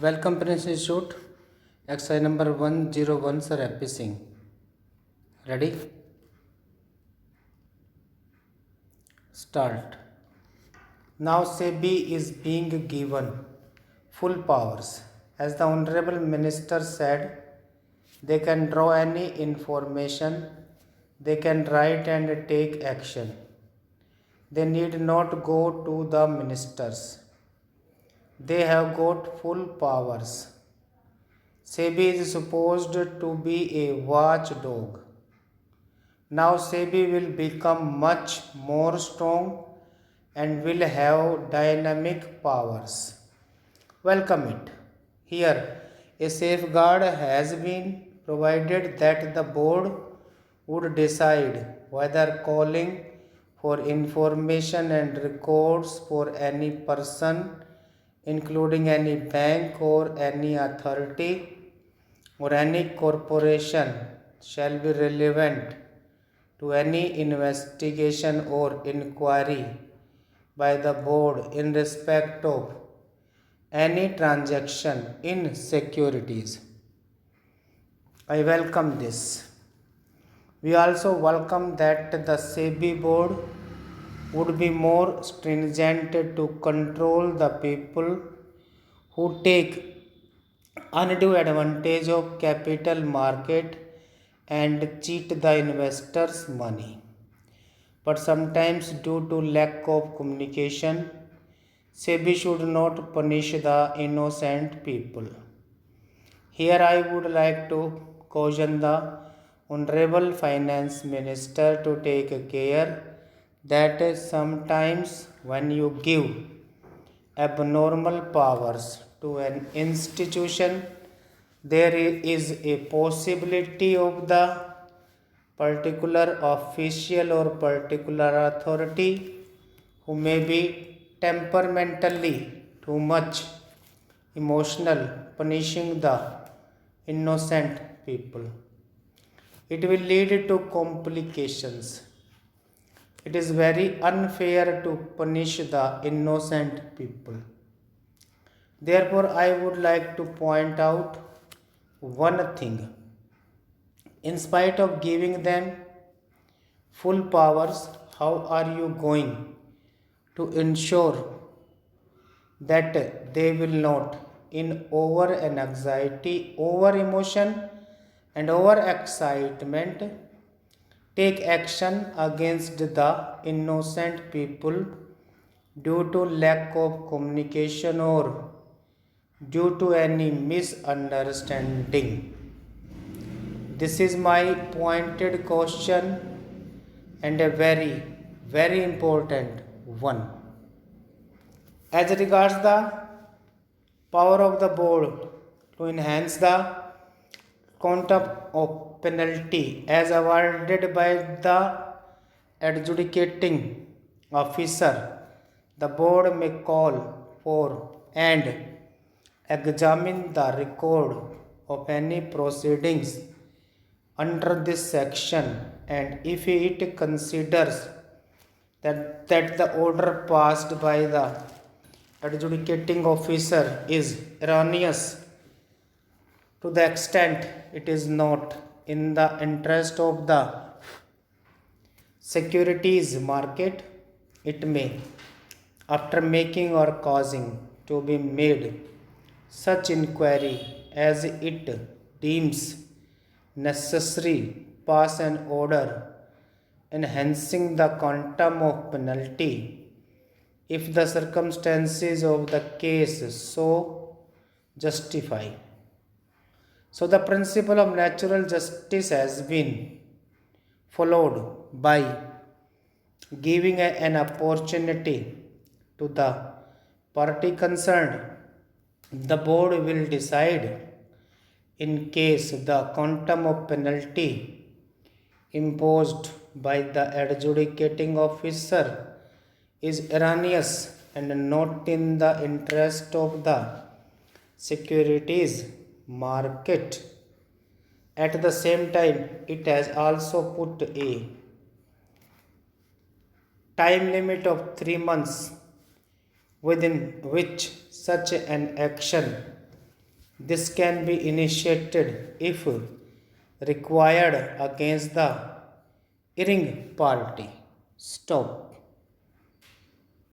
Welcome Prince Institute. Exercise number 101 Sir Happy Singh. Ready? Start. Now SEBI is being given full powers. As the Honorable Minister said, they can draw any information, they can write and take action. They need not go to the ministers. They have got full powers. SEBI is supposed to be a watchdog. Now SEBI will become much more strong and will have dynamic powers. Welcome it. Here, a safeguard has been provided that the board would decide whether calling for information and records for any person, including any bank or any authority or any corporation, shall be relevant to any investigation or inquiry by the board in respect of any transaction in securities. I welcome this. We also welcome that the SEBI board would be more stringent to control the people who take undue advantage of capital market and cheat the investors' money. But sometimes, due to lack of communication, SEBI should not punish the innocent people. Here, I would like to caution the Honorable Finance Minister to take care that sometimes when you give abnormal powers to an institution, there is a possibility of the particular official or particular authority who may be temperamentally too much emotional, punishing the innocent people. It will lead to complications. It is very unfair to punish the innocent people. Therefore, I would like to point out one thing. In spite of giving them full powers, how are you going to ensure that they will not, in over an anxiety, over emotion, and over excitement, take action against the innocent people due to lack of communication or due to any misunderstanding? This is my pointed question and a very, very important one. As regards the power of the board to enhance the quantum of penalty as awarded by the adjudicating officer, the board may call for and examine the record of any proceedings under this section, and if it considers that the order passed by the adjudicating officer is erroneous to the extent it is not in the interest of the securities market, it may, after making or causing to be made such inquiry as it deems necessary, pass an order enhancing the quantum of penalty if the circumstances of the case so justify. So, the principle of natural justice has been followed by giving an opportunity to the party concerned. The board will decide in case the quantum of penalty imposed by the adjudicating officer is erroneous and not in the interest of the securities market. At the same time, it has also put a time limit of 3 months within which such an action This can be initiated if required against the erring party. Stop.